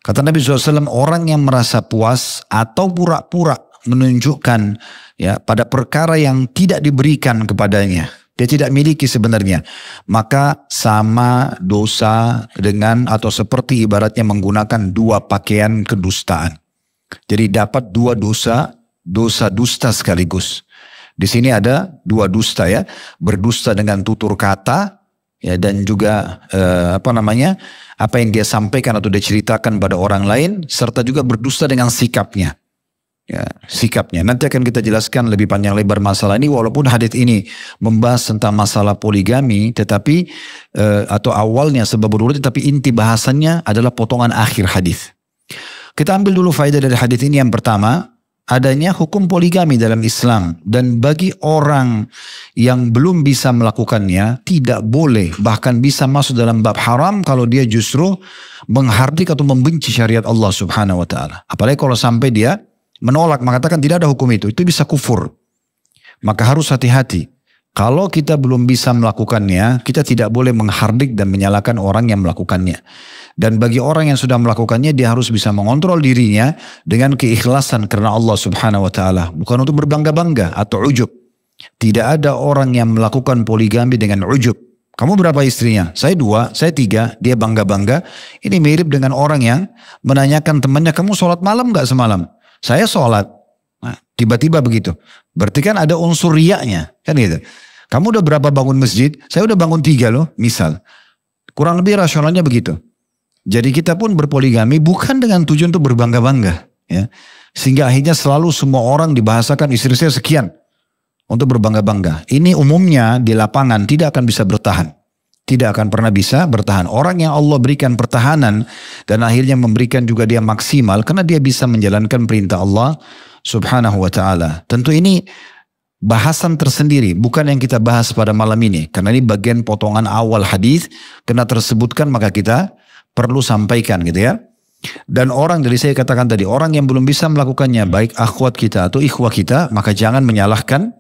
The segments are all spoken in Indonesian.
Kata Nabi SAW, orang yang merasa puas atau pura-pura menunjukkan ya pada perkara yang tidak diberikan kepadanya, dia tidak miliki sebenarnya, maka sama dosa dengan atau seperti ibaratnya menggunakan dua pakaian kedustaan. Jadi dapat dua dosa, dosa dusta sekaligus. Di sini ada dua dusta ya, berdusta dengan tutur kata ya, dan juga apa yang dia sampaikan atau dia ceritakan pada orang lain, serta juga berdusta dengan sikapnya. Ya, sikapnya. Nanti akan kita jelaskan lebih panjang lebar masalah ini, walaupun hadits ini membahas tentang masalah poligami, tetapi atau awalnya sebab urut, tetapi inti bahasannya adalah potongan akhir hadis. Kita ambil dulu faedah dari hadis ini. Yang pertama, adanya hukum poligami dalam Islam, dan bagi orang yang belum bisa melakukannya tidak boleh, bahkan bisa masuk dalam bab haram kalau dia justru menghardik atau membenci syariat Allah Subhanahu wa taala. Apalagi kalau sampai dia menolak, mengatakan tidak ada hukum itu bisa kufur. Maka harus hati-hati. Kalau kita belum bisa melakukannya, kita tidak boleh menghardik dan menyalahkan orang yang melakukannya. Dan bagi orang yang sudah melakukannya, dia harus bisa mengontrol dirinya dengan keikhlasan karena Allah Subhanahu wa taala, bukan untuk berbangga-bangga atau ujub. Tidak ada orang yang melakukan poligami dengan ujub. Kamu berapa istrinya? Saya 2, saya 3, dia bangga-bangga. Ini mirip dengan orang yang menanyakan temannya, kamu sholat malam gak semalam? Saya sholat. Nah, tiba-tiba begitu. Berarti kan ada unsur riyanya, kan gitu. Kamu udah berapa bangun masjid? Saya udah bangun 3 loh, misal. Kurang lebih rasionalnya begitu. Jadi kita pun berpoligami bukan dengan tujuan untuk berbangga-bangga, ya. Sehingga akhirnya selalu semua orang dibahasakan istri saya sekian untuk berbangga-bangga. Ini umumnya di lapangan tidak akan bisa bertahan. Tidak akan pernah bisa bertahan. Orang yang Allah berikan pertahanan dan akhirnya memberikan juga dia maksimal karena dia bisa menjalankan perintah Allah Subhanahu wa taala. Tentu ini bahasan tersendiri, bukan yang kita bahas pada malam ini, karena ini bagian potongan awal hadis kena tersebutkan, maka kita perlu sampaikan gitu ya. Dan orang, dari saya katakan tadi, orang yang belum bisa melakukannya, baik akhwat kita atau ikhwah kita, maka jangan menyalahkan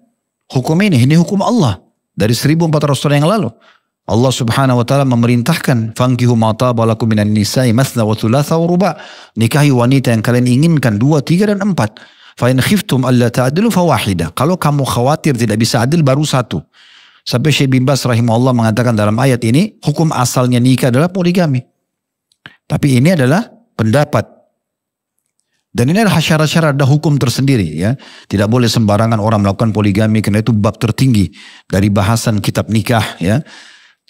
hukum ini hukum Allah dari 1400 tahun yang lalu. Allah Subhanahu wa taala memerintahkan, fankihu ma taba lakum minan nisa'i mathna wa thulatha wa ruba', nikahi wanita yang kalian inginkan 2, 3 dan 4. Fa in khiftum alla ta'dilu fawahida. Kalau kamu khawatir tidak bisa adil, baru 1. Sampai Syekh bin Baz rahimahullah mengatakan dalam ayat ini, hukum asalnya nikah adalah poligami. Tapi ini adalah pendapat. Dan ini adalah syarat-syarat, ada hukum tersendiri ya. Tidak boleh sembarangan orang melakukan poligami, karena itu bab tertinggi dari bahasan kitab nikah ya.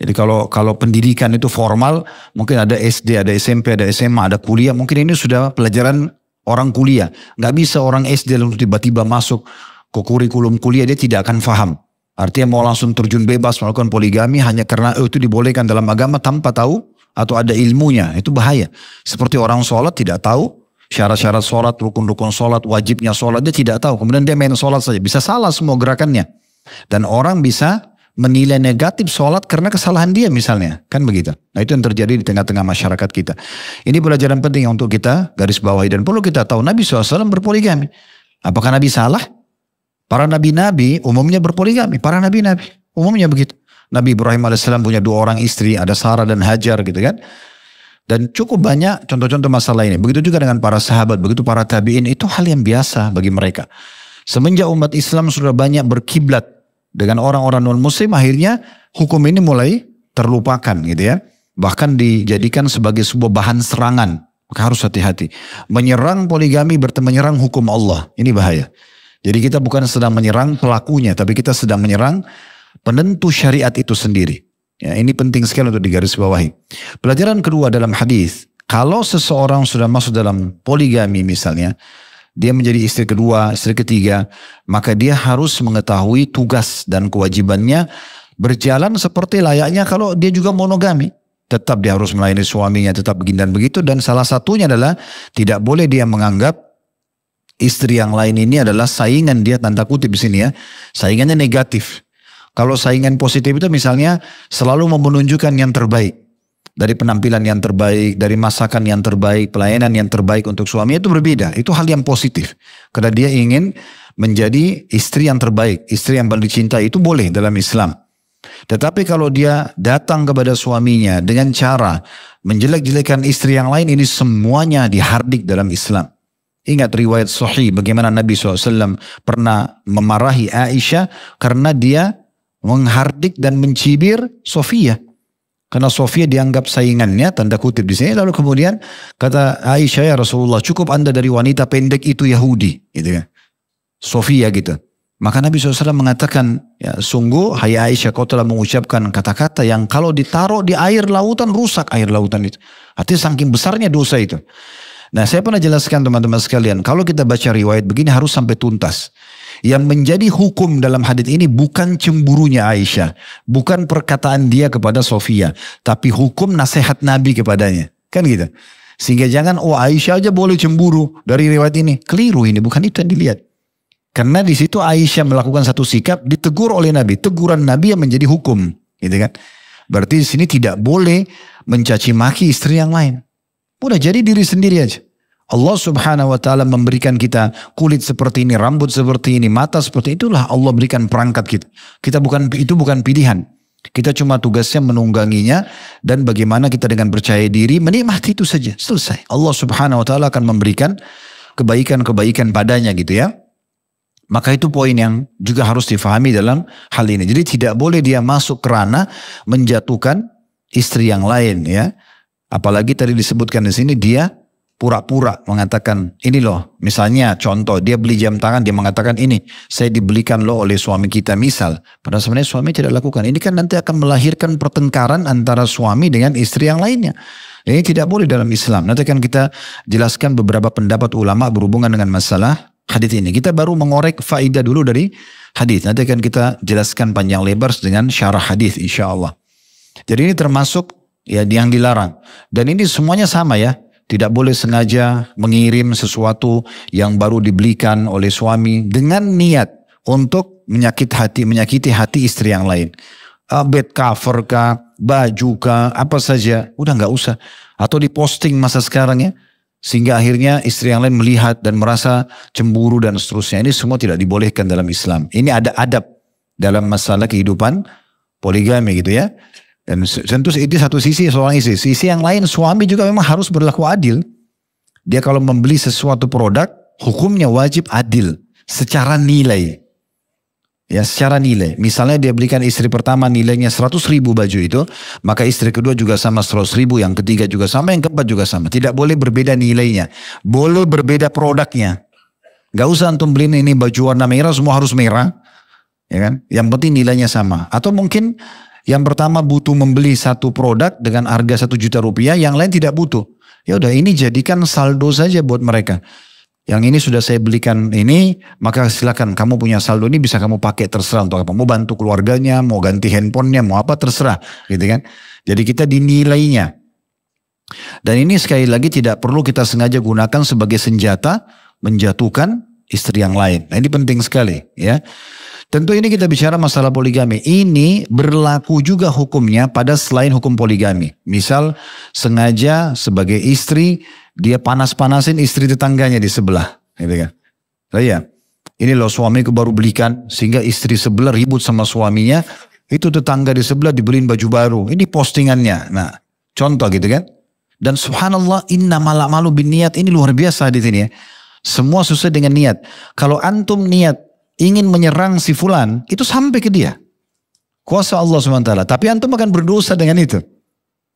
Jadi kalau pendidikan itu formal, mungkin ada SD, ada SMP, ada SMA, ada kuliah, mungkin ini sudah pelajaran orang kuliah. Nggak bisa orang SD lalu tiba-tiba masuk ke kurikulum kuliah, dia tidak akan paham. Artinya mau langsung terjun bebas melakukan poligami hanya karena itu dibolehkan dalam agama tanpa tahu atau ada ilmunya, itu bahaya. Seperti orang sholat tidak tahu syarat-syarat sholat, rukun-rukun sholat, wajibnya sholat, dia tidak tahu. Kemudian dia main sholat saja, bisa salah semua gerakannya. Dan orang bisa menilai negatif sholat karena kesalahan dia misalnya, kan begitu. Nah itu yang terjadi di tengah-tengah masyarakat kita. Ini pelajaran penting untuk kita garis bawahi, dan perlu kita tahu Nabi SAW berpoligami. Apakah Nabi salah? Para nabi-nabi umumnya berpoligami, para nabi-nabi umumnya begitu. Nabi Ibrahim alaihissalam punya 2 orang istri, ada Sarah dan Hajar gitu kan. Dan cukup banyak contoh-contoh masalah ini. Begitu juga dengan para sahabat, begitu para tabi'in, itu hal yang biasa bagi mereka. Semenjak umat Islam sudah banyak berkiblat dengan orang-orang non-muslim, akhirnya hukum ini mulai terlupakan gitu ya. Bahkan dijadikan sebagai sebuah bahan serangan. Maka harus hati-hati. Menyerang poligami berarti menyerang hukum Allah. Ini bahaya. Jadi kita bukan sedang menyerang pelakunya, tapi kita sedang menyerang penentu syariat itu sendiri. Ya, ini penting sekali untuk digarisbawahi. Pelajaran kedua dalam hadis, kalau seseorang sudah masuk dalam poligami misalnya, dia menjadi istri kedua, istri ketiga, maka dia harus mengetahui tugas dan kewajibannya berjalan seperti layaknya kalau dia juga monogami. Tetap dia harus melayani suaminya, tetap begini dan begitu. Dan salah satunya adalah tidak boleh dia menganggap istri yang lain ini adalah saingan dia, tanda kutip di sini ya. Saingannya negatif. Kalau saingan positif itu misalnya selalu menunjukkan yang terbaik. Dari penampilan yang terbaik, dari masakan yang terbaik, pelayanan yang terbaik untuk suami, itu berbeda. Itu hal yang positif. Karena dia ingin menjadi istri yang terbaik, istri yang paling dicintai, itu boleh dalam Islam. Tetapi kalau dia datang kepada suaminya dengan cara menjelek-jelekan istri yang lain, ini semuanya dihardik dalam Islam. Ingat riwayat sahih bagaimana Nabi SAW pernah memarahi Aisyah karena dia menghardik dan mencibir Sofia. Karena Sofia dianggap saingannya, tanda kutip di sini. Lalu kemudian kata Aisyah, ya Rasulullah, cukup anda dari wanita pendek itu Yahudi, gitu kan? Sofia gitu. Maka Nabi SAW mengatakan, ya sungguh hai Aisyah, kau telah mengucapkan kata-kata yang kalau ditaruh di air lautan, rusak air lautan itu. Artinya saking besarnya dosa itu. Nah, saya pernah jelaskan teman-teman sekalian, kalau kita baca riwayat begini harus sampai tuntas. Yang menjadi hukum dalam hadits ini bukan cemburunya Aisyah, bukan perkataan dia kepada Sofia, tapi hukum nasihat Nabi kepadanya. Kan gitu. Sehingga jangan, oh Aisyah aja boleh cemburu dari riwayat ini. Keliru, ini bukan itu yang dilihat. Karena di situ Aisyah melakukan satu sikap, ditegur oleh Nabi. Teguran Nabi yang menjadi hukum, gitu kan? Berarti di sini tidak boleh mencaci maki istri yang lain. Udah jadi diri sendiri aja. Allah Subhanahu wa taala memberikan kita kulit seperti ini, rambut seperti ini, mata seperti itulah Allah berikan perangkat kita. Itu bukan pilihan. Kita cuma tugasnya menungganginya dan bagaimana kita dengan percaya diri menikmati itu saja. Selesai. Allah Subhanahu wa taala akan memberikan kebaikan-kebaikan padanya gitu ya. Maka itu poin yang juga harus difahami dalam hal ini. Jadi tidak boleh dia masuk ke ranah menjatuhkan istri yang lain ya. Apalagi tadi disebutkan di sini dia pura-pura mengatakan ini loh, misalnya contoh dia beli jam tangan, dia mengatakan ini saya dibelikan loh oleh suami kita misal, padahal sebenarnya suami tidak lakukan. Ini kan nanti akan melahirkan pertengkaran antara suami dengan istri yang lainnya. Ini tidak boleh dalam Islam. Nanti akan kita jelaskan beberapa pendapat ulama berhubungan dengan masalah hadits ini. Kita baru mengorek faedah dulu dari hadits. Nanti akan kita jelaskan panjang lebar dengan syarah hadits insya Allah. Jadi ini termasuk ya yang dilarang. Dan ini semuanya sama ya. Tidak boleh sengaja mengirim sesuatu yang baru dibelikan oleh suami dengan niat untuk menyakiti hati istri yang lain. Bed cover kah, baju kah, apa saja, udah nggak usah. Atau diposting masa sekarang ya, sehingga akhirnya istri yang lain melihat dan merasa cemburu dan seterusnya. Ini semua tidak dibolehkan dalam Islam. Ini ada adab dalam masalah kehidupan poligami gitu ya. Dan tentu itu satu sisi seorang istri. Sisi yang lain suami juga memang harus berlaku adil. Dia kalau membeli sesuatu produk, hukumnya wajib adil secara nilai. Ya secara nilai. Misalnya dia belikan istri pertama nilainya 100.000 baju itu, maka istri kedua juga sama 100.000, yang ketiga juga sama, yang keempat juga sama. Tidak boleh berbeda nilainya. Boleh berbeda produknya. Gak usah antum beliin ini baju warna merah semua harus merah. Ya kan? Yang penting nilainya sama. Atau mungkin yang pertama butuh membeli satu produk dengan harga 1 juta rupiah, yang lain tidak butuh. Ya udah ini jadikan saldo saja buat mereka. Yang ini sudah saya belikan ini, maka silakan kamu punya saldo ini bisa kamu pakai terserah untuk apa. Mau bantu keluarganya, mau ganti handphonenya, mau apa terserah, gitu kan. Jadi kita dinilainya. Dan ini sekali lagi tidak perlu kita sengaja gunakan sebagai senjata menjatuhkan istri yang lain. Nah ini penting sekali ya. Tentu ini kita bicara masalah poligami. Ini berlaku juga hukumnya pada selain hukum poligami. Misal sengaja sebagai istri dia panas-panasin istri tetangganya di sebelah. Gitu kan. Nah, ya, ini loh suamiku baru belikan sehingga istri sebelah ribut sama suaminya. Itu tetangga di sebelah dibeliin baju baru. Ini postingannya. Nah contoh gitu kan. Dan subhanallah innamal a'malu binniyat, ini luar biasa di sini ya. Semua sesuai dengan niat. Kalau antum niat ingin menyerang si fulan, itu sampai ke dia. Kuasa Allah SWT. Tapi antum akan berdosa dengan itu.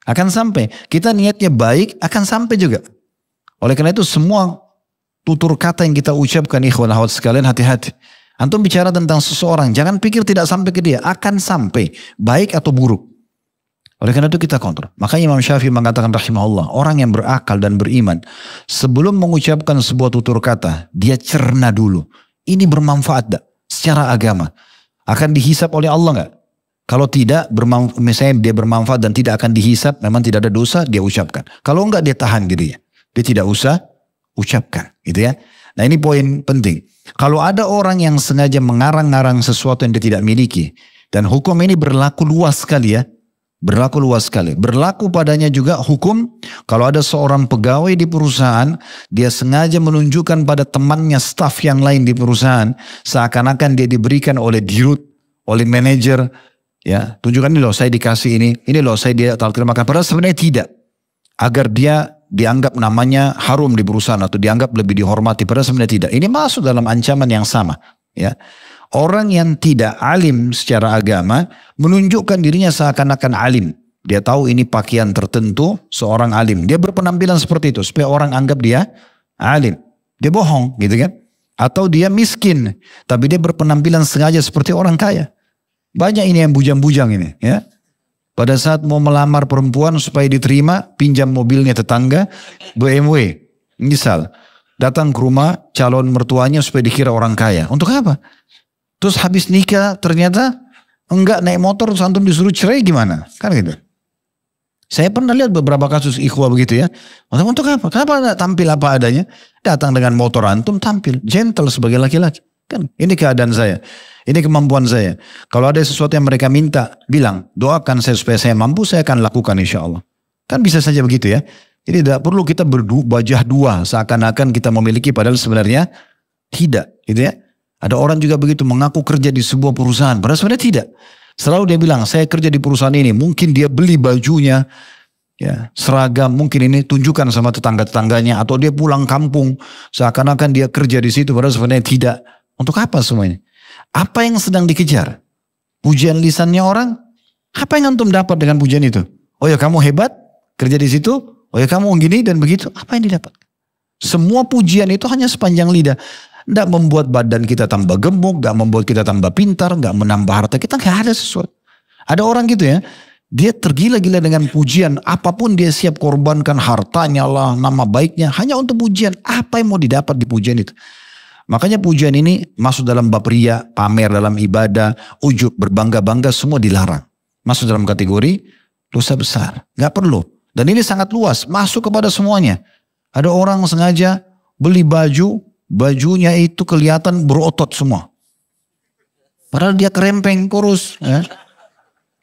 Akan sampai. Kita niatnya baik, akan sampai juga. Oleh karena itu semua tutur kata yang kita ucapkan, ikhwan akhwat sekalian, hati-hati. Antum bicara tentang seseorang, jangan pikir tidak sampai ke dia. Akan sampai. Baik atau buruk. Oleh karena itu kita kontrol. Makanya Imam Syafi'i mengatakan rahimahullah, orang yang berakal dan beriman, sebelum mengucapkan sebuah tutur kata, dia cerna dulu. Ini bermanfaat tak secara agama? Akan dihisap oleh Allah nggak? Kalau tidak, misalnya dia bermanfaat dan tidak akan dihisap, memang tidak ada dosa, dia ucapkan. Kalau enggak, dia tahan dirinya. Dia tidak usah ucapkan, gitu ya. Nah ini poin penting. Kalau ada orang yang sengaja mengarang-ngarang sesuatu yang dia tidak miliki, dan hukum ini berlaku luas sekali ya. Berlaku luas sekali. Berlaku padanya juga hukum kalau ada seorang pegawai di perusahaan, dia sengaja menunjukkan pada temannya staf yang lain di perusahaan, seakan-akan dia diberikan oleh dirut, oleh manajer, Ya, tunjukkan ini loh saya dikasih ini loh saya dia terima kasih. Padahal sebenarnya tidak. Agar dia dianggap namanya harum di perusahaan atau dianggap lebih dihormati. Padahal sebenarnya tidak. Ini masuk dalam ancaman yang sama. Ya, orang yang tidak alim secara agama menunjukkan dirinya seakan-akan alim. Dia tahu ini pakaian tertentu seorang alim. Dia berpenampilan seperti itu supaya orang anggap dia alim. Dia bohong gitu kan. Atau dia miskin tapi dia berpenampilan sengaja seperti orang kaya. Banyak ini yang bujang-bujang ini ya. Pada saat mau melamar perempuan supaya diterima, pinjam mobilnya tetangga, BMW. Misal, datang ke rumah calon mertuanya supaya dikira orang kaya. Untuk apa? Terus habis nikah ternyata enggak naik motor, terus antum disuruh cerai gimana? Kan gitu. Saya pernah lihat beberapa kasus ikhwah begitu ya. Untuk apa? Kenapa enggak tampil apa adanya? Datang dengan motor antum tampil. Gentle sebagai laki-laki. Kan ini keadaan saya. Ini kemampuan saya. Kalau ada sesuatu yang mereka minta, bilang, doakan saya supaya saya mampu, saya akan lakukan insya Allah. Kan bisa saja begitu ya. Jadi tidak perlu kita berbajah dua, seakan-akan kita memiliki, padahal sebenarnya tidak. Gitu ya. Ada orang juga begitu mengaku kerja di sebuah perusahaan, padahal sebenarnya tidak. Selalu dia bilang, saya kerja di perusahaan ini. Mungkin dia beli bajunya, ya seragam, mungkin ini tunjukkan sama tetangga-tetangganya, atau dia pulang kampung, seakan-akan dia kerja di situ, padahal sebenarnya tidak. Untuk apa semuanya? Apa yang sedang dikejar? Pujian lisannya orang? Apa yang antum dapat dengan pujian itu? Oh ya kamu hebat, kerja di situ. Oh ya kamu gini dan begitu. Apa yang didapat? Semua pujian itu hanya sepanjang lidah. Tidak membuat badan kita tambah gemuk, tidak membuat kita tambah pintar, tidak menambah harta kita, nggak ada sesuatu. Ada orang gitu ya, dia tergila-gila dengan pujian, apapun dia siap korbankan hartanya lah, nama baiknya, hanya untuk pujian. Apa yang mau didapat di pujian itu? Makanya pujian ini masuk dalam bab riya, pamer dalam ibadah, ujub, berbangga-bangga, semua dilarang. Masuk dalam kategori dosa besar. Gak perlu. Dan ini sangat luas, masuk kepada semuanya. Ada orang sengaja beli baju, bajunya itu kelihatan berotot semua. Padahal dia kerempeng, kurus. Ya.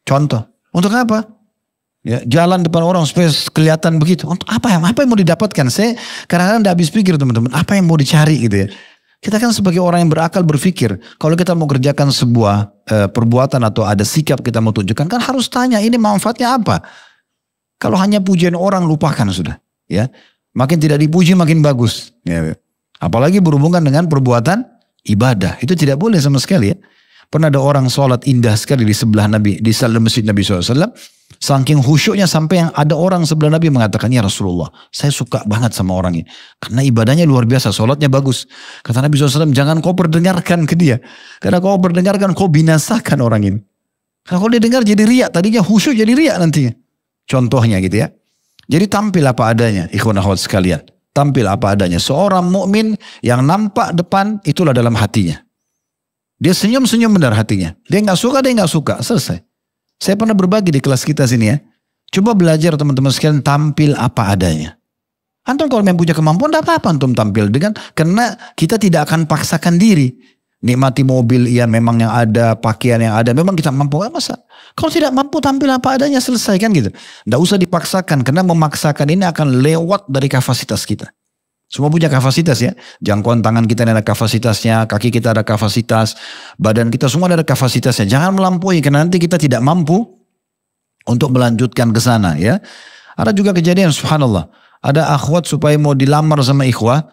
Contoh, untuk apa? Ya, jalan depan orang supaya kelihatan begitu. Untuk apa yang mau didapatkan? Saya kadang-kadang tidak habis pikir teman-teman, apa yang mau dicari gitu ya. Kita kan sebagai orang yang berakal berpikir, kalau kita mau kerjakan sebuah perbuatan atau ada sikap kita mau tunjukkan, kan harus tanya ini manfaatnya apa. Kalau hanya pujian orang lupakan sudah. Ya, makin tidak dipuji makin bagus. Ya. Apalagi berhubungan dengan perbuatan ibadah, itu tidak boleh sama sekali ya. Pernah ada orang sholat indah sekali di sebelah Nabi, di dalam masjid Nabi SAW. Saking khusyuknya sampai yang ada orang sebelah Nabi mengatakan, ya Rasulullah, saya suka banget sama orang ini. Karena ibadahnya luar biasa, sholatnya bagus. Kata Nabi SAW, jangan kau perdengarkan ke dia. Karena kau perdengarkan, kau binasakan orang ini. Karena kalau dia dengar jadi riak, tadinya khusyuk jadi riak nantinya. Contohnya gitu ya. Jadi tampil apa adanya, ikhwan akhwat sekalian. Tampil apa adanya. Seorang mukmin yang nampak depan, itulah dalam hatinya. Dia senyum-senyum benar hatinya. Dia nggak suka, selesai. Saya pernah berbagi di kelas kita sini ya. Coba belajar teman-teman sekalian tampil apa adanya. Antum kalau memang punya kemampuan, tidak apa-apa antum tampil dengan, karena kita tidak akan paksakan diri. Nikmati mobil, iya memang yang ada, pakaian yang ada, memang kita mampu, masa? Kalau tidak mampu tampil apa adanya, selesai kan gitu. Tidak usah dipaksakan, karena memaksakan ini akan lewat dari kapasitas kita. Semua punya kapasitas ya. Jangkauan tangan kita ada kapasitasnya, kaki kita ada kapasitas, badan kita semua ada kapasitasnya. Jangan melampaui karena nanti kita tidak mampu untuk melanjutkan ke sana ya. Ada juga kejadian subhanallah. Ada akhwat supaya mau dilamar sama ikhwah.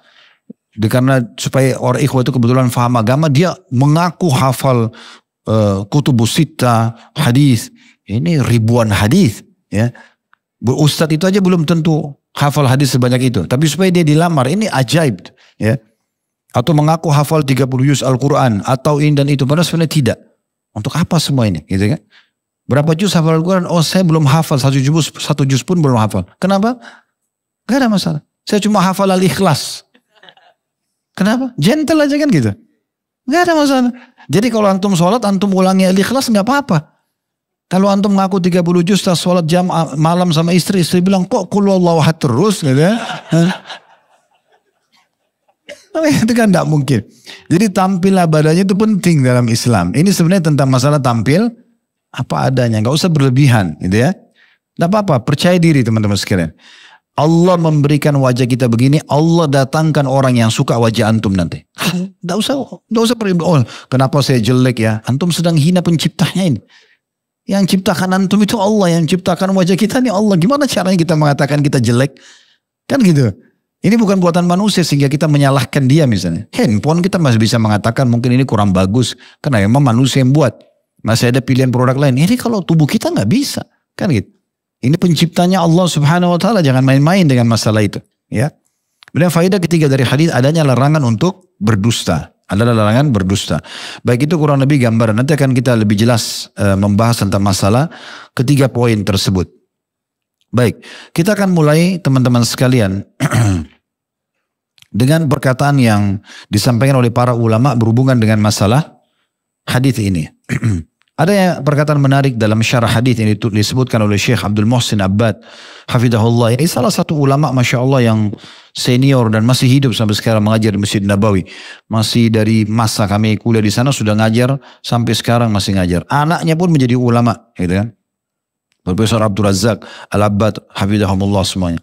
Karena supaya orang ikhwah itu kebetulan faham agama, dia mengaku hafal kutubus sittah, hadis. Ini ribuan hadis ya. Ustadz itu aja belum tentu hafal hadis sebanyak itu. Tapi supaya dia dilamar, ini ajaib. Ya. Atau mengaku hafal 30 juz Al-Quran. Atau ini dan itu. Padahal sebenarnya tidak. Untuk apa semua ini? Gitu kan? Berapa juz hafal Al-Quran? Oh saya belum hafal. Satu juz pun belum hafal. Kenapa? Gak ada masalah. Saya cuma hafal Al-Ikhlas. Kenapa? Gentle aja kan gitu. Gak ada masalah. Jadi kalau antum sholat, antum ulangi Al-Ikhlas gak apa-apa. Kalau antum ngaku 30 juz tas sholat jam malam sama istri bilang kok qul huwallahu ahad terus gitu ya. Itu kan tidak mungkin. Jadi tampil badannya itu penting dalam Islam. Ini sebenarnya tentang masalah tampil apa adanya, nggak usah berlebihan gitu ya. Tidak apa-apa, percaya diri teman-teman sekalian. Allah memberikan wajah kita begini, Allah datangkan orang yang suka wajah antum nanti. Tidak usah oh, kenapa saya jelek ya? Antum sedang hina penciptanya ini. Yang ciptakan antum itu Allah, yang ciptakan wajah kita ini Allah. Gimana caranya kita mengatakan kita jelek? Kan gitu. Ini bukan buatan manusia sehingga kita menyalahkan dia misalnya. Handphone kita masih bisa mengatakan mungkin ini kurang bagus. Karena memang manusia yang buat. Masih ada pilihan produk lain. Ini kalau tubuh kita nggak bisa. Kan gitu. Ini penciptanya Allah subhanahu wa ta'ala. Jangan main-main dengan masalah itu. Ya. Kemudian faedah ketiga dari hadis adanya larangan untuk berdusta. Adalah larangan berdusta. Baik itu kurang lebih gambaran. Nanti akan kita lebih jelas membahas tentang masalah ketiga poin tersebut. Baik, kita akan mulai teman-teman sekalian dengan perkataan yang disampaikan oleh para ulama berhubungan dengan masalah hadis ini. Ada perkataan menarik dalam syarah hadis ini disebutkan oleh Syekh Abdul Muhsin Abbad hafizahullah. Ini salah satu ulama Masya Allah yang senior dan masih hidup sampai sekarang mengajar di Masjid Nabawi. Masih dari masa kami kuliah di sana sudah ngajar sampai sekarang masih ngajar. Anaknya pun menjadi ulama, gitu kan. Profesor Abdul Razak Al-Abbad hafizahumullah semuanya.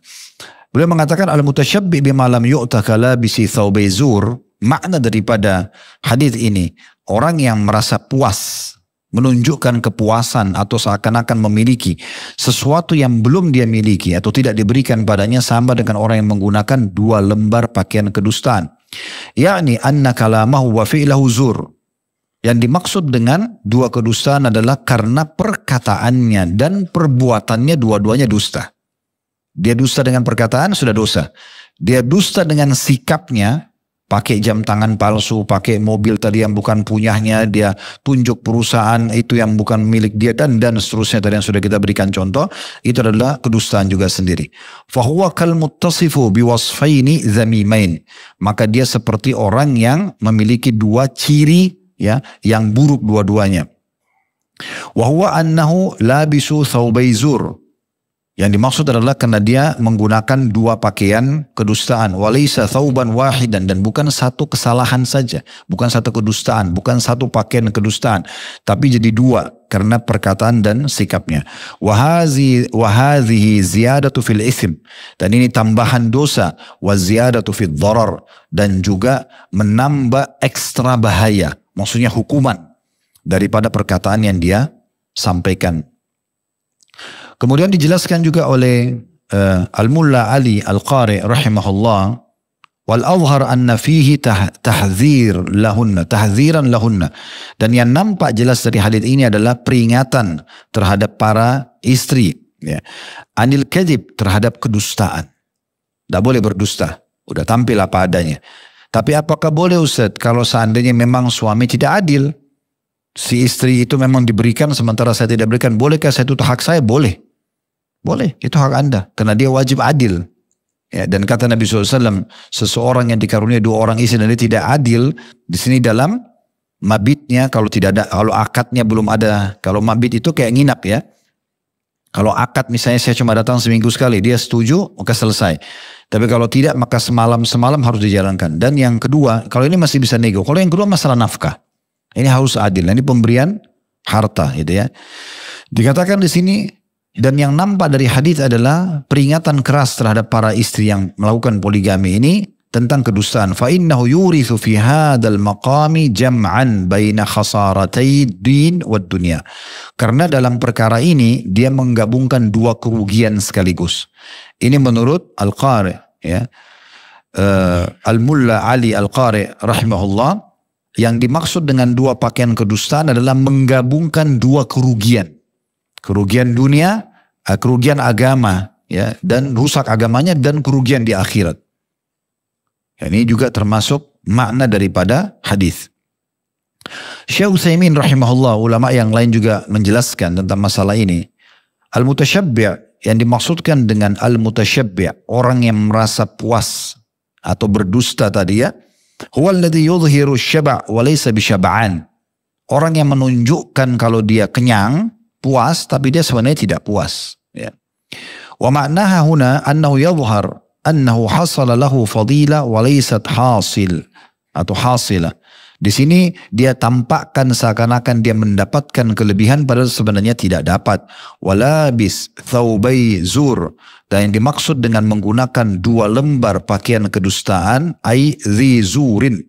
Beliau mengatakan al-mutasyabbi bima lam yu'taka labisi thawbai zur. Makna daripada hadis ini, orang yang merasa puas, menunjukkan kepuasan atau seakan-akan memiliki sesuatu yang belum dia miliki atau tidak diberikan padanya, sama dengan orang yang menggunakan 2 lembar pakaian kedustaan. Yakni anna kalamahu wa fi'lahu zur. Yang dimaksud dengan 2 kedustaan adalah karena perkataannya dan perbuatannya dua-duanya dusta. Dia dusta dengan perkataan, sudah dosa. Dia dusta dengan sikapnya, pakai jam tangan palsu, pakai mobil tadi yang bukan punyanya, dia tunjuk perusahaan itu yang bukan milik dia, dan seterusnya tadi yang sudah kita berikan contoh. Itu adalah kedustaan juga sendiri. Fahuwa kal muttasifu biwasfaini zamimain. Maka dia seperti orang yang memiliki 2 ciri ya yang buruk dua-duanya. Wa huwa annahu labisu thawbai zur. Yang dimaksud adalah karena dia menggunakan 2 pakaian kedustaan. Walaysa thawban wahidan, dan bukan 1 kesalahan saja, bukan 1 kedustaan, bukan 1 pakaian kedustaan, tapi jadi 2 karena perkataan dan sikapnya. Wa hadhihi ziyadatu fil itsm, dan ini tambahan dosa, wa ziyadatu fid dharar, dan juga menambah ekstra bahaya. Maksudnya hukuman daripada perkataan yang dia sampaikan. Kemudian dijelaskan juga oleh Al-Mulla Ali Al-Qari rahimahullah, wal azhar anna fihi tahdziran lahunna. Dan yang nampak jelas dari hadis ini adalah peringatan terhadap para istri, ya. Anil kadhib, terhadap kedustaan. Tidak boleh berdusta. Udah tampil apa adanya. Tapi apakah boleh Ustaz kalau seandainya memang suami tidak adil? Si istri itu memang diberikan sementara saya tidak berikan. Bolehkah saya itu hak saya? Boleh. Boleh, itu hak Anda. Karena dia wajib adil. Ya, dan kata Nabi SAW, seseorang yang dikaruniai 2 orang istri dan dia tidak adil, di sini dalam mabitnya, kalau tidak ada, kalau akadnya belum ada, kalau mabit itu kayak nginap ya. Kalau akad misalnya saya cuma datang seminggu sekali, dia setuju, maka selesai. Tapi kalau tidak, maka semalam harus dijalankan. Dan yang kedua, kalau ini masih bisa nego. Kalau yang kedua masalah nafkah. Ini harus adil. Ini pemberian harta, gitu ya. Dikatakan di sini, dan yang nampak dari hadis adalah peringatan keras terhadap para istri yang melakukan poligami ini tentang kedustaan. Fa innahu yurithu fi hadzal maqami jam'an baina khasaratai din wad dunya. Karena dalam perkara ini dia menggabungkan 2 kerugian sekaligus. Ini menurut Al-Qari, ya. Al-Mulla Ali Al-Qari rahimahullah, yang dimaksud dengan 2 pakaian kedustaan adalah menggabungkan 2 kerugian. Kerugian dunia, kerugian agama, ya, dan rusak agamanya, dan kerugian di akhirat. Ya, ini juga termasuk makna daripada hadis. Syekh Utsaimin rahimahullah, ulama yang lain juga menjelaskan tentang masalah ini. Al-mutasyabbi', yang dimaksudkan dengan al-mutasyabbi', orang yang merasa puas atau berdusta tadi ya, huwa alladhi yudhiru syaba' wa laysa bisyab'an. Orang yang menunjukkan kalau dia kenyang, puas, tapi dia sebenarnya tidak puas. Ya. Wa ma'naha huna annahu yadhhar annahu hasala lahu fadila wa laysat hasil atau hasila. Di sini dia tampakkan seakan-akan dia mendapatkan kelebihan padahal sebenarnya tidak dapat. Walabis thawbai zur. Dan yang dimaksud dengan menggunakan 2 lembar pakaian kedustaan ai zi zurin.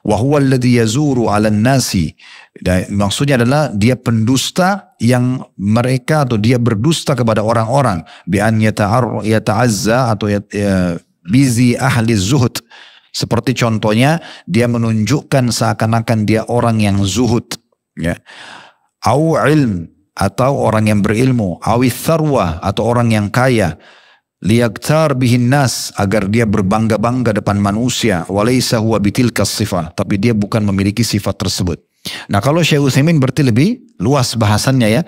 Wa huwa alladhi yazuru 'alan nasi. Dan maksudnya adalah dia pendusta yang mereka atau dia berdusta kepada orang-orang bi an yata'azza atau bizi ahli zuhud. Seperti contohnya dia menunjukkan seakan-akan dia orang yang zuhud, ya. Au ilm, atau orang yang berilmu, awis tharwa, atau orang yang kaya, liyaktar bihin nas, agar dia berbangga-bangga depan manusia, walaysa huwa bitilkas sifat, tapi dia bukan memiliki sifat tersebut. Nah, kalau Syekh Utsaimin berarti lebih luas bahasannya, ya.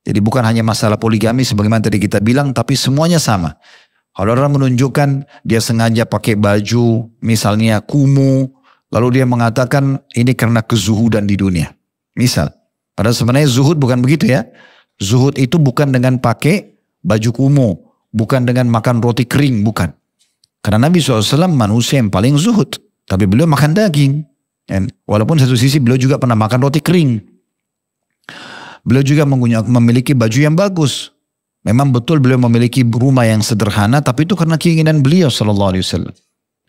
Jadi bukan hanya masalah poligami sebagaimana tadi kita bilang, tapi semuanya sama. Kalau orang menunjukkan dia sengaja pakai baju misalnya kumuh, lalu dia mengatakan ini karena kezuhudan di dunia. Misal, padahal sebenarnya zuhud bukan begitu, ya. Zuhud itu bukan dengan pakai baju kumuh, bukan dengan makan roti kering, bukan. Karena Nabi SAW manusia yang paling zuhud, tapi beliau makan daging. Dan walaupun satu sisi beliau juga pernah makan roti kering. Beliau juga memiliki baju yang bagus. Memang betul beliau memiliki rumah yang sederhana, tapi itu karena keinginan beliau sallallahu alaihi wasallam.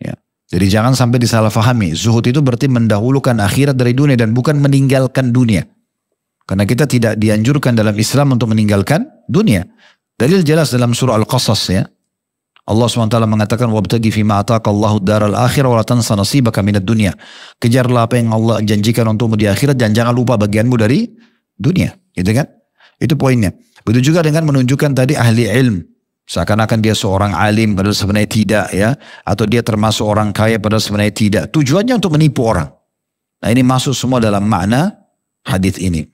Ya. Jadi jangan sampai disalahfahami. Zuhud itu berarti mendahulukan akhirat dari dunia dan bukan meninggalkan dunia. Karena kita tidak dianjurkan dalam Islam untuk meninggalkan dunia. Dalil jelas dalam surah Al-Qasas, ya. Allah SWT mengatakan wabtagi fima ataka Allahu daral akhirah wa la tansa nasibaka minad dunya. Kejarlah apa yang Allah janjikan untukmu di akhirat dan jangan lupa bagianmu dari dunia, gitu kan? Itu poinnya. Begitu juga dengan menunjukkan tadi ahli ilm. Seakan-akan dia seorang alim padahal sebenarnya tidak, ya. Atau dia termasuk orang kaya padahal sebenarnya tidak. Tujuannya untuk menipu orang. Nah, ini masuk semua dalam makna hadis ini.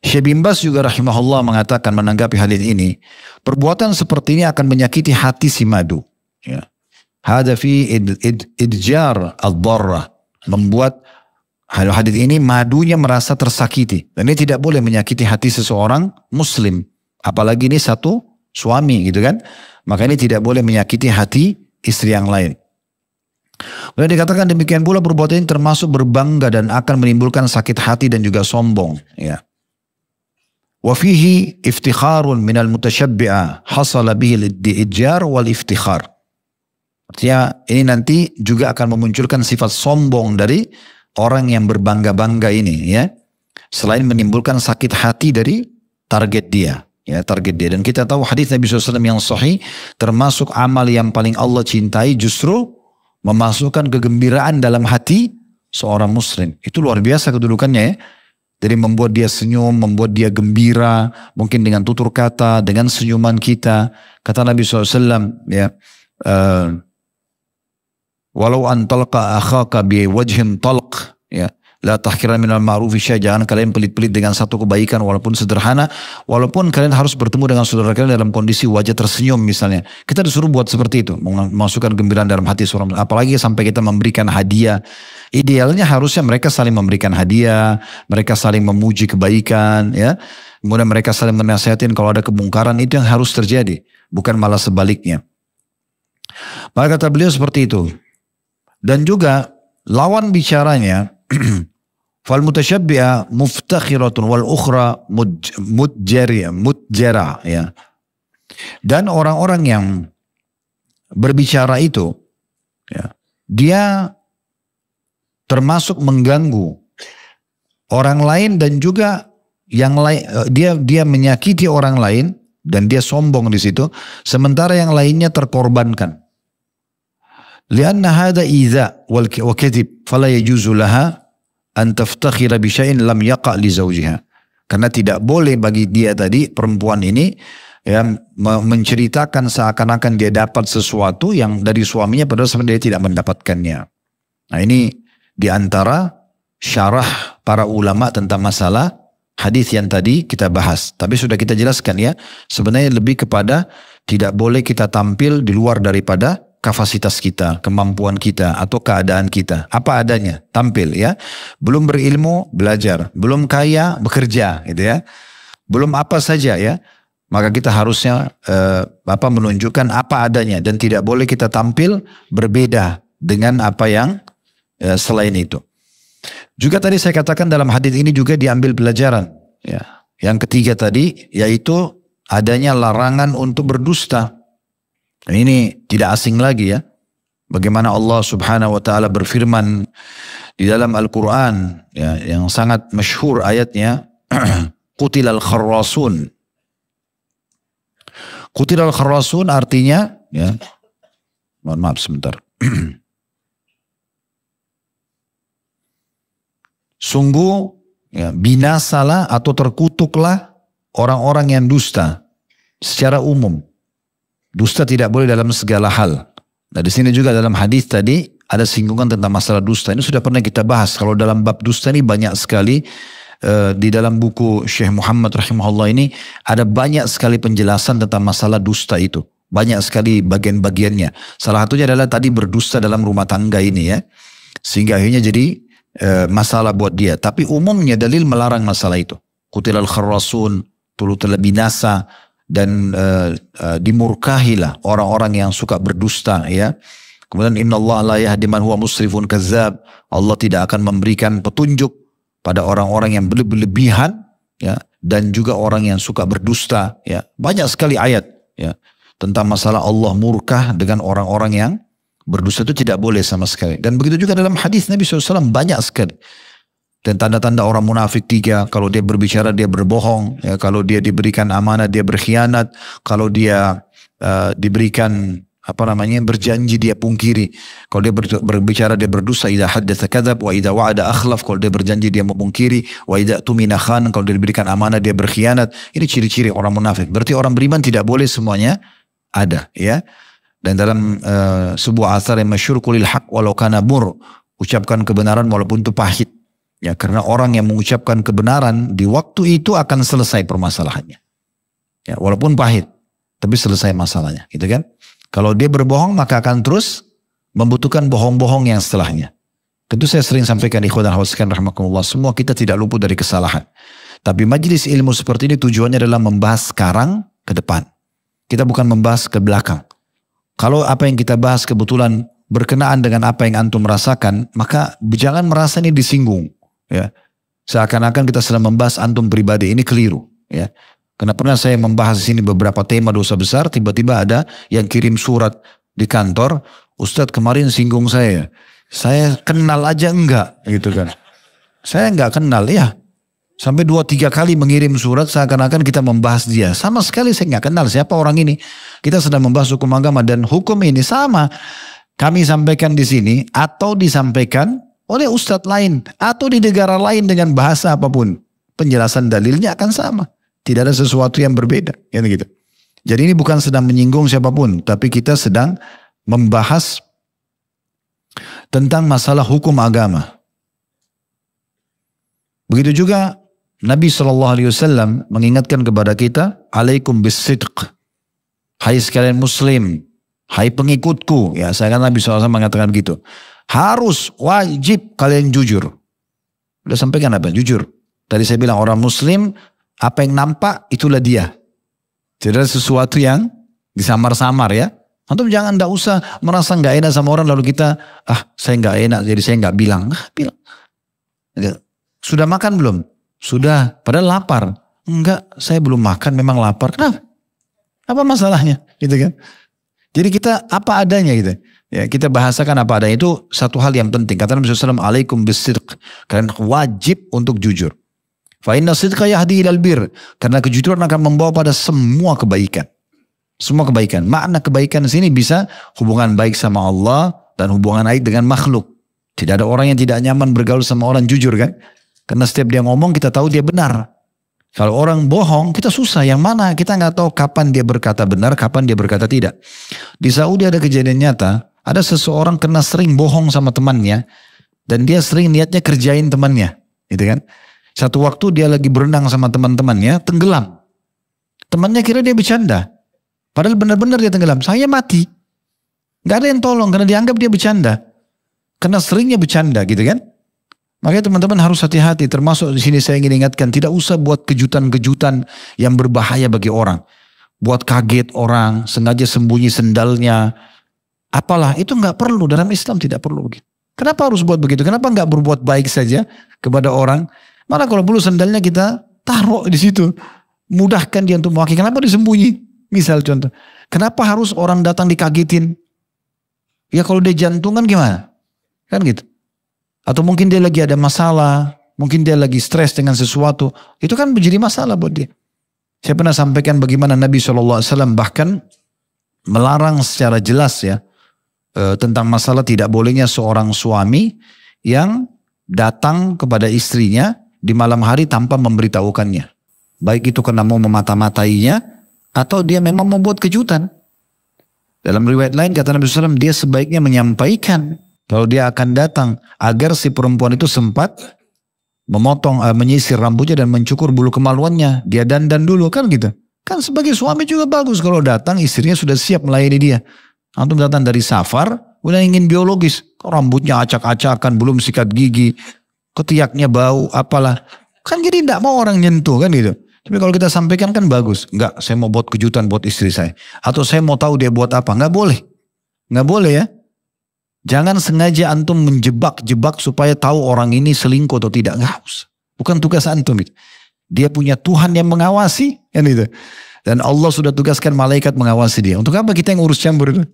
Syekh bin Baz juga rahimahullah mengatakan menanggapi hadis ini, perbuatan seperti ini akan menyakiti hati si madu. Ya. Hada fi idjar ad-darrah. Membuat hadis ini madunya merasa tersakiti. Dan ini tidak boleh menyakiti hati seseorang muslim. Apalagi ini satu suami, gitu kan. Maka ini tidak boleh menyakiti hati istri yang lain. Boleh dikatakan demikian pula perbuatan ini termasuk berbangga dan akan menimbulkan sakit hati dan juga sombong. Ya. Wa fihi iftikharun minal mutasyabbi'ah hasala bihi al-idjar wal iftikhar. Artinya ini nanti juga akan memunculkan sifat sombong dari orang yang berbangga-bangga ini, ya. Selain menimbulkan sakit hati dari target dia, ya, target dia. Dan kita tahu hadis Nabi SAW yang sahih, termasuk amal yang paling Allah cintai justru memasukkan kegembiraan dalam hati seorang muslim. Itu luar biasa kedudukannya, ya. Jadi membuat dia senyum, membuat dia gembira, mungkin dengan tutur kata, dengan senyuman kita. Kata Nabi SAW, ya, walau antalqa akhaka bi wajhin talq, ya, la tahkiran minal ma'rufi syai', jangan kalian pelit-pelit dengan satu kebaikan walaupun sederhana, walaupun kalian harus bertemu dengan saudara kalian dalam kondisi wajah tersenyum misalnya. Kita disuruh buat seperti itu, memasukkan gembiraan dalam hati seorang, apalagi sampai kita memberikan hadiah. Idealnya harusnya mereka saling memberikan hadiah, mereka saling memuji kebaikan, ya. Kemudian mereka saling menasihatin kalau ada kemungkaran, itu yang harus terjadi, bukan malah sebaliknya. Maka kata beliau seperti itu. Dan juga lawan bicaranya fal mutasyabbiha muftakhiratun wal ukhra mutjara, ya. Dan orang-orang yang berbicara itu, ya, dia termasuk mengganggu orang lain dan juga yang lain, dia menyakiti orang lain dan dia sombong di situ, sementara yang lainnya terkorbankan. Lianna hada idza wa kadhib fala yajuzu laha an taftakhira bi syai'in lam yaqa li zawjiha. Karena tidak boleh bagi dia tadi, perempuan ini, ya, menceritakan seakan-akan dia dapat sesuatu yang dari suaminya padahal sebenarnya dia tidak mendapatkannya. Nah, ini di antara syarah para ulama tentang masalah hadis yang tadi kita bahas. Tapi sudah kita jelaskan, ya, sebenarnya lebih kepada tidak boleh kita tampil di luar daripada kapasitas kita, kemampuan kita, atau keadaan kita. Apa adanya, tampil, ya. Belum berilmu, belajar. Belum kaya, bekerja, gitu, ya. Belum apa saja, ya. Maka kita harusnya menunjukkan apa adanya dan tidak boleh kita tampil berbeda dengan apa yang selain itu. Juga tadi saya katakan dalam hadis ini juga diambil pelajaran. Ya. Yang ketiga tadi yaitu adanya larangan untuk berdusta. Dan ini tidak asing lagi ya. Bagaimana Allah Subhanahu wa taala berfirman di dalam Al-Qur'an ya, yang sangat masyhur ayatnya Qutilal kharrasun. Qutilal kharrasun artinya ya. Mohon maaf sebentar. Sungguh ya, binasalah atau terkutuklah orang-orang yang dusta secara umum. Dusta tidak boleh dalam segala hal. Nah di sini juga dalam hadis tadi ada singgungan tentang masalah dusta. Ini sudah pernah kita bahas. Kalau dalam bab dusta ini banyak sekali di dalam buku Syekh Muhammad rahimahullah ini ada banyak sekali penjelasan tentang masalah dusta itu. Banyak sekali bagian-bagiannya. Salah satunya adalah tadi berdusta dalam rumah tangga ini ya. Sehingga akhirnya jadi masalah buat dia. Tapi umumnya dalil melarang masalah itu. Qutilal kharrasun, turutlah binasa, dan dimurkahilah orang-orang yang suka berdusta ya. Kemudian innallaha la yahdi man huwa musrifun kazzab. Allah tidak akan memberikan petunjuk pada orang-orang yang berlebihan ya, dan juga orang yang suka berdusta ya. Banyak sekali ayat ya tentang masalah Allah murkah dengan orang-orang yang berdusta itu tidak boleh sama sekali. Dan begitu juga dalam hadis Nabi SAW banyak sekali. Dan tanda-tanda orang munafik 3, kalau dia berbicara dia berbohong, ya, kalau dia diberikan amanah dia berkhianat, kalau dia diberikan berjanji dia pungkiri, kalau dia berbicara dia berdusta, idza haddatsa kadzab wa idza wa'ada akhlaf, kalau dia berjanji dia memungkiri, wa idza tumina khan, kalau dia diberikan amanah dia berkhianat. Ini ciri-ciri orang munafik. Berarti orang beriman tidak boleh semuanya ada ya. Dan dalam sebuah athar yang masyhur, qulil haq walau kana mur, ucapkan kebenaran walaupun itu pahit. Ya, karena orang yang mengucapkan kebenaran di waktu itu akan selesai permasalahannya. Ya, walaupun pahit, tapi selesai masalahnya, gitu kan? Kalau dia berbohong maka akan terus membutuhkan bohong-bohong yang setelahnya. Tentu saya sering sampaikan ikhwan dan akhwat sekalian rahimakumullah, semua kita tidak luput dari kesalahan. Tapi majelis ilmu seperti ini tujuannya adalah membahas sekarang ke depan. Kita bukan membahas ke belakang. Kalau apa yang kita bahas kebetulan berkenaan dengan apa yang antum merasakan, maka jangan merasa ini disinggung. Ya, seakan-akan kita sedang membahas antum pribadi, ini keliru. Ya, karena pernah saya membahas di sini beberapa tema dosa besar, tiba-tiba ada yang kirim surat di kantor, Ustadz kemarin singgung saya kenal aja enggak, gitu kan? Saya enggak kenal, ya. Sampai 2-3 kali mengirim surat seakan-akan kita membahas dia. Sama sekali saya enggak kenal siapa orang ini. Kita sedang membahas hukum agama dan hukum ini sama. Kami sampaikan di sini atau disampaikan oleh ustadz lain atau di negara lain dengan bahasa apapun, penjelasan dalilnya akan sama. Tidak ada sesuatu yang berbeda, ya gitu. Jadi ini bukan sedang menyinggung siapapun, tapi kita sedang membahas tentang masalah hukum agama. Begitu juga Nabi SAW mengingatkan kepada kita, alaikum bisidq, hai sekalian muslim, hai pengikutku, ya saya kan Nabi SAW mengatakan begitu. Harus, wajib kalian jujur. Udah sampaikan apa? Jujur. Tadi saya bilang orang muslim, apa yang nampak itulah dia. Tidak ada sesuatu yang disamar-samar ya. Antum jangan enggak usah merasa enggak enak sama orang lalu kita, saya enggak enak jadi saya enggak bilang. Bilang. Sudah makan belum? Sudah, padahal lapar. Enggak, saya belum makan memang lapar. Kenapa? Apa masalahnya? Gitu kan. Jadi kita apa adanya gitu. Ya, kita bahasakan apa adanya itu satu hal yang penting. Kata Nabi SAW, alaikum bisidq. Kalian wajib untuk jujur. Fa inna sidqa yahdi ilal bir. Karena kejujuran akan membawa pada semua kebaikan. Semua kebaikan. Makna kebaikan di sini bisa hubungan baik sama Allah dan hubungan baik dengan makhluk. Tidak ada orang yang tidak nyaman bergaul sama orang jujur kan. Karena setiap dia ngomong kita tahu dia benar. Kalau orang bohong kita susah. Yang mana kita nggak tahu kapan dia berkata benar, kapan dia berkata tidak. Di Saudi ada kejadian nyata. Ada seseorang kena sering bohong sama temannya. Dan dia sering niatnya kerjain temannya. Gitu kan. Satu waktu dia lagi berenang sama teman-temannya. Tenggelam. Temannya kira dia bercanda. Padahal benar-benar dia tenggelam. Saya mati. Gak ada yang tolong. Karena dianggap dia bercanda. Karena seringnya bercanda gitu kan. Makanya teman-teman harus hati-hati. Termasuk di sini saya ingin ingatkan. Tidak usah buat kejutan-kejutan yang berbahaya bagi orang. Buat kaget orang. Sengaja sembunyi sendalnya. Apalah, itu nggak perlu dalam Islam, tidak perlu begitu. Kenapa harus buat begitu? Kenapa nggak berbuat baik saja kepada orang? Malah kalau perlu sandalnya kita taruh di situ. Mudahkan dia untuk mewakili. Kenapa disembunyi? Misal contoh. Kenapa harus orang datang dikagetin? Ya kalau dia jantungan gimana? Kan gitu. Atau mungkin dia lagi ada masalah. Mungkin dia lagi stres dengan sesuatu. Itu kan menjadi masalah buat dia. Saya pernah sampaikan bagaimana Nabi SAW bahkan melarang secara jelas ya. Tentang masalah tidak bolehnya seorang suami yang datang kepada istrinya di malam hari tanpa memberitahukannya. Baik itu karena mau memata-matainya atau dia memang membuat kejutan. Dalam riwayat lain kata Nabi SAW, dia sebaiknya menyampaikan kalau dia akan datang agar si perempuan itu sempat memotong, menyisir rambutnya dan mencukur bulu kemaluannya. Dia dandan dulu kan gitu. Kan sebagai suami juga bagus kalau datang istrinya sudah siap melayani dia. Antum datang dari safar, udah ingin biologis. Rambutnya acak-acakan, belum sikat gigi, ketiaknya bau, apalah. Kan jadi tidak mau orang nyentuh kan gitu. Tapi kalau kita sampaikan kan bagus. Enggak, saya mau buat kejutan buat istri saya. Atau saya mau tahu dia buat apa. Enggak boleh. Enggak boleh ya. Jangan sengaja antum menjebak-jebak supaya tahu orang ini selingkuh atau tidak. Enggak usah. Bukan tugas antum itu. Dia punya Tuhan yang mengawasi kan itu. Dan Allah sudah tugaskan malaikat mengawasi dia. Untuk apa kita yang urus campur itu?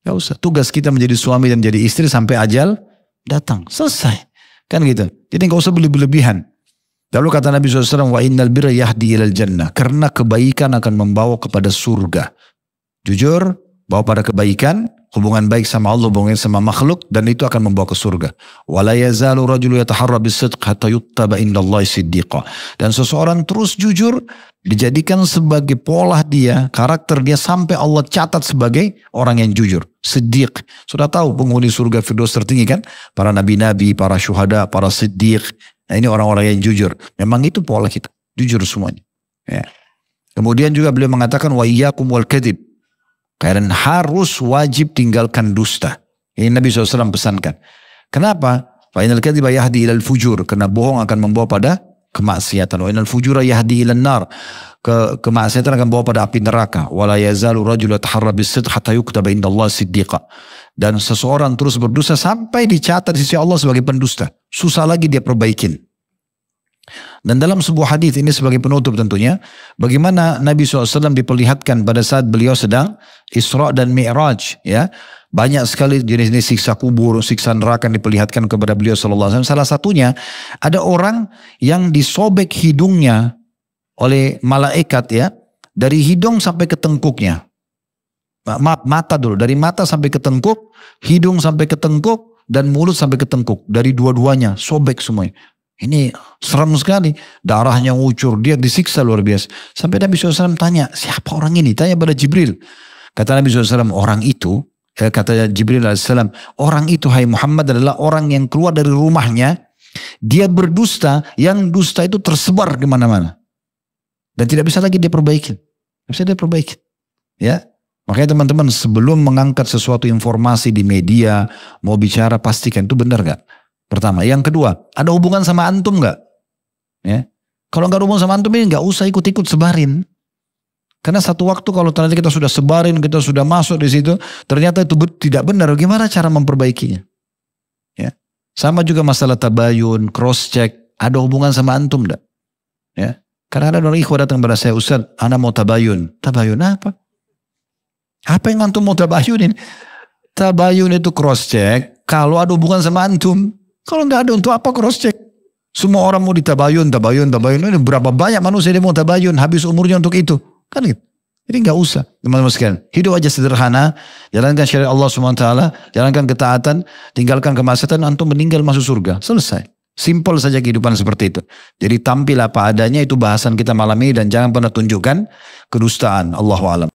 Enggak usah. Tugas kita menjadi suami dan menjadi istri sampai ajal datang. Selesai. Kan gitu. Jadi enggak usah berlebihan. Lalu kata Nabi SAW, wa innal birra yahdi ilal jannah. Karena kebaikan akan membawa kepada surga. Jujur, bawa pada kebaikan, hubungan baik sama Allah, hubungan sama makhluk, dan itu akan membawa ke surga. Wa la yazalu rajulu yataharra bisidq hatta yuttaba indallahi siddiqa. Dan seseorang terus jujur, dijadikan sebagai pola dia, karakter dia, sampai Allah catat sebagai orang yang jujur. Siddiq. Sudah tahu penghuni surga Firdaus tertinggi kan? Para nabi-nabi, para syuhada, para siddiq. Nah ini orang-orang yang jujur. Memang itu pola kita. Jujur semuanya. Ya. Kemudian juga beliau mengatakan wa iyyakum wal kadhib. Kalian harus wajib tinggalkan dusta. Ini Nabi SAW pesankan. Kenapa? Fa innal kadhiba yahdi ilal fujur. Karena bohong akan membawa pada kemaksiatan. Wa innal fujura yahdi ilan nar. Kemaksiatan akan membawa pada api neraka. Wa la yazalu rajulu yataharra bisidq hatta yuktaba indallahi siddiqa. Dan seseorang terus berdusta sampai dicatat di sisi Allah sebagai pendusta. Susah lagi dia perbaikin. Dan dalam sebuah hadis ini sebagai penutup tentunya. Bagaimana Nabi SAW diperlihatkan pada saat beliau sedang Isra dan Mi'raj. Ya. Banyak sekali jenis-jenis siksa kubur, siksa neraka yang diperlihatkan kepada beliau SAW. Salah satunya ada orang yang disobek hidungnya oleh malaikat ya. Dari hidung sampai ke tengkuknya. Maaf, mata dulu. Dari mata sampai ke tengkuk, hidung sampai ke tengkuk, dan mulut sampai ke tengkuk. Dari dua-duanya, sobek semuanya. Ini seram sekali. Darahnya ngucur, dia disiksa luar biasa. Sampai Nabi SAW tanya, siapa orang ini? Tanya pada Jibril. Kata Nabi SAW, orang itu, kata Jibril AS, orang itu, hai Muhammad, adalah orang yang keluar dari rumahnya, dia berdusta, yang dusta itu tersebar di mana-mana. Dan tidak bisa lagi dia perbaiki. Tidak bisa dia perbaiki. Ya. Makanya teman-teman sebelum mengangkat sesuatu informasi di media, mau bicara pastikan itu benar gak? Pertama. Yang kedua, ada hubungan sama antum gak? Ya. Kalau gak ada hubungan sama antum ini gak usah ikut-ikut sebarin. Karena satu waktu kalau ternyata kita sudah sebarin, kita sudah masuk di situ, ternyata itu tidak benar. Gimana cara memperbaikinya? Ya. Sama juga masalah tabayun, cross check, ada hubungan sama antum gak? Ya. Karena ada orang ikhwah datang kepada saya, Ustaz, ana mau tabayun. Tabayun apa? Apa yang antum mau tabayunin? Tabayun itu cross check kalau ada hubungan sama antum. Kalau nggak ada, untuk apa cross check? Semua orang mau ditabayun. Ini berapa banyak manusia yang mau tabayun, habis umurnya untuk itu. Kan gitu. Jadi nggak usah, teman-teman sekalian. Hidup aja sederhana, jalankan syariat Allah SWT, jalankan ketaatan, tinggalkan kemaksiatan, antum meninggal masuk surga. Selesai. Simple saja kehidupan seperti itu. Jadi tampil apa adanya, itu bahasan kita malam ini, dan jangan pernah tunjukkan kedustaan. Allahu a'lam.